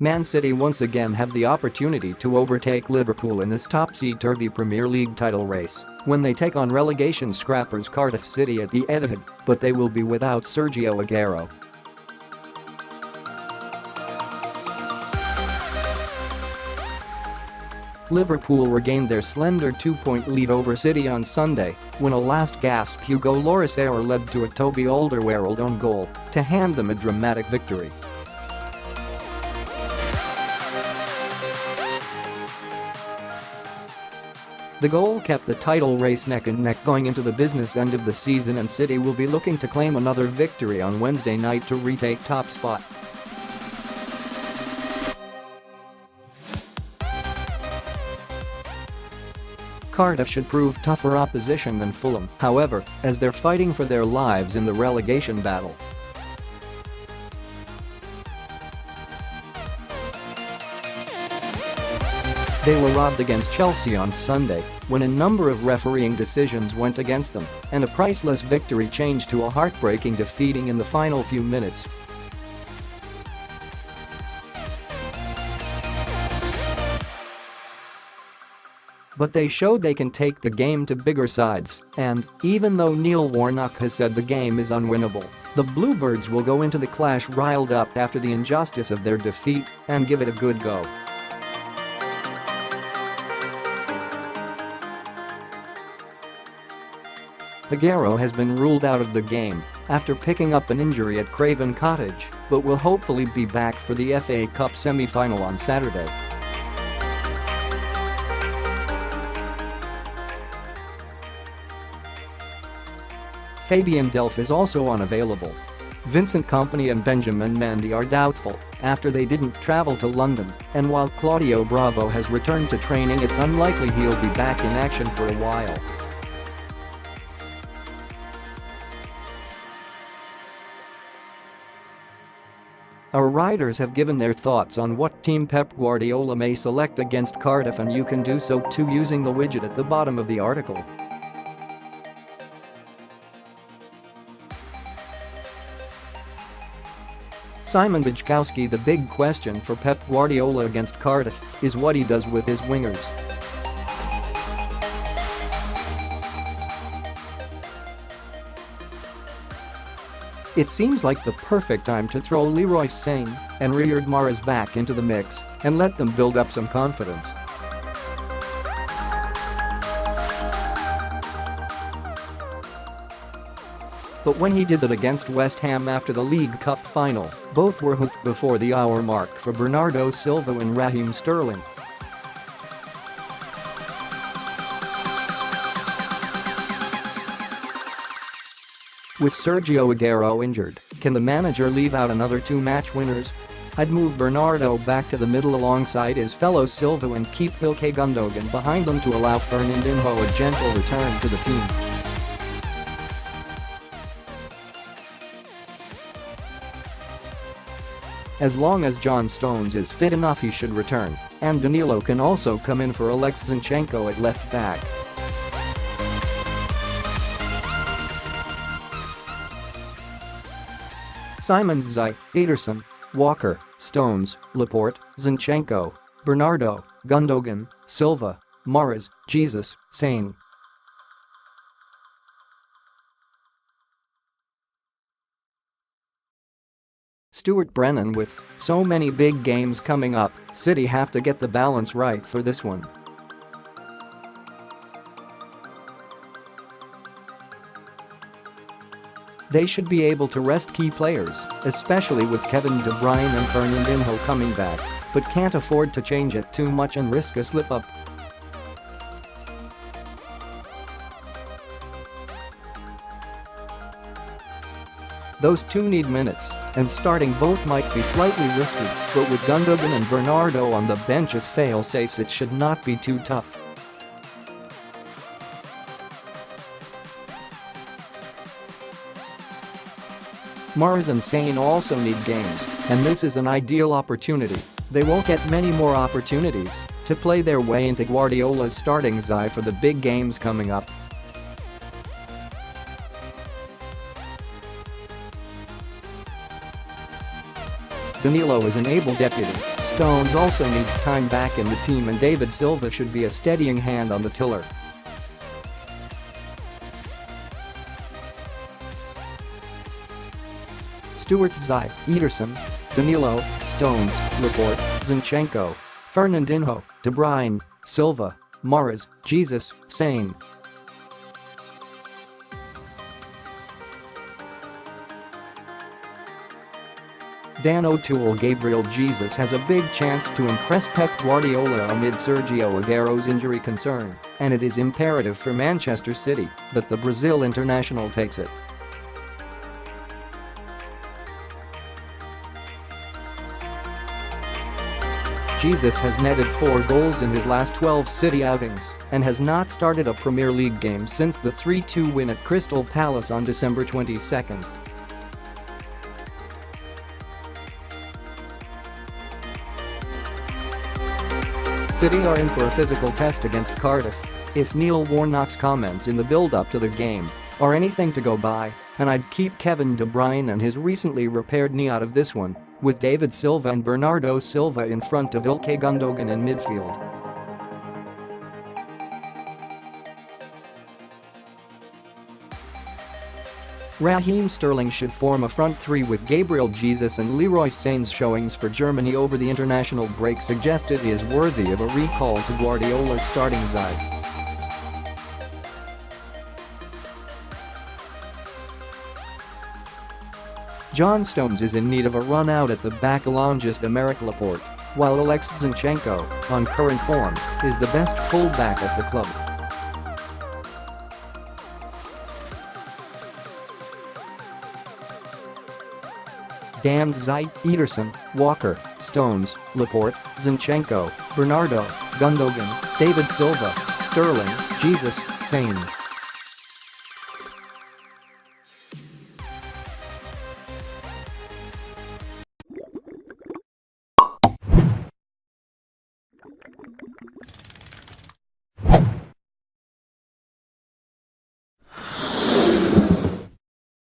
Man City once again have the opportunity to overtake Liverpool in this topsy-turvy Premier League title race when they take on relegation scrappers Cardiff City at the Etihad, but they will be without Sergio Aguero. Liverpool regained their slender 2-point lead over City on Sunday when a last-gasp Hugo Lloris error led to a Toby Alderweireld own goal to hand them a dramatic victory. The goal kept the title race neck and neck going into the business end of the season, and City will be looking to claim another victory on Wednesday night to retake top spot. Cardiff should prove tougher opposition than Fulham, however, as they're fighting for their lives in the relegation battle. They were robbed against Chelsea on Sunday when a number of refereeing decisions went against them, and a priceless victory changed to a heartbreaking defeat in the final few minutes. But they showed they can take the game to bigger sides, and, even though Neil Warnock has said the game is unwinnable, the Bluebirds will go into the clash riled up after the injustice of their defeat and give it a good go. Aguero has been ruled out of the game after picking up an injury at Craven Cottage, but will hopefully be back for the FA Cup semi-final on Saturday. Fabian Delph is also unavailable. Vincent, Kompany and Benjamin Mendy are doubtful after they didn't travel to London, and while Claudio Bravo has returned to training, it's unlikely he'll be back in action for a while. Our writers have given their thoughts on what team Pep Guardiola may select against Cardiff, and you can do so too using the widget at the bottom of the article. Simon Bajkowski: the big question for Pep Guardiola against Cardiff is what he does with his wingers. It seems like the perfect time to throw Leroy Sane and Riyad Mahrez back into the mix and let them build up some confidence. But when he did that against West Ham after the League Cup final, both were hooked before the hour mark for Bernardo Silva and Raheem Sterling. With Sergio Aguero injured, can the manager leave out another two match winners? I'd move Bernardo back to the middle alongside his fellow Silva and keep Ilkay Gundogan behind them to allow Fernandinho a gentle return to the team. As long as John Stones is fit enough, he should return, and Danilo can also come in for Aleks Zinchenko at left back. Simons, Zai, Ederson, Walker, Stones, Laporte, Zinchenko, Bernardo, Gundogan, Silva, Mahrez, Jesus, Sane. Stuart Brennan: with so many big games coming up, City have to get the balance right for this one. They should be able to rest key players, especially with Kevin De Bruyne and Fernandinho coming back, but can't afford to change it too much and risk a slip-up. Those two need minutes, and starting both might be slightly risky, but with Gundogan and Bernardo on the bench as fail-safes, it should not be too tough. Mahrez and Sane also need games, and this is an ideal opportunity. They won't get many more opportunities to play their way into Guardiola's starting side for the big games coming up. Danilo is an able deputy. Stones also needs time back in the team and David Silva should be a steadying hand on the tiller. Stuart Zai, Ederson, Danilo, Stones, Laporte, Zinchenko, Fernandinho, De Bruyne, Silva, Mahrez, Jesus, Sane. Dan O'Toole Gabriel Jesus has a big chance to impress Pep Guardiola amid Sergio Aguero's injury concern, and it is imperative for Manchester City that the Brazil international takes it. Jesus has netted 4 goals in his last 12 City outings and has not started a Premier League game since the 3-2 win at Crystal Palace on December 22. City are in for a physical test against Cardiff. If Neil Warnock's comments in the build-up to the game are anything to go by, and I'd keep Kevin De Bruyne and his recently repaired knee out of this one, with David Silva and Bernardo Silva in front of Ilkay Gundogan in midfield. Raheem Sterling should form a front three with Gabriel Jesus and Leroy Sané's showings for Germany over the international break suggested is worthy of a recall to Guardiola's starting side. John Stones is in need of a run out at the back along just Aymeric Laporte, while Aleks Zinchenko, on current form, is the best fullback at the club. Dan Zai, Ederson, Walker, Stones, Laporte, Zinchenko, Bernardo, Gundogan, David Silva, Sterling, Jesus, Sane.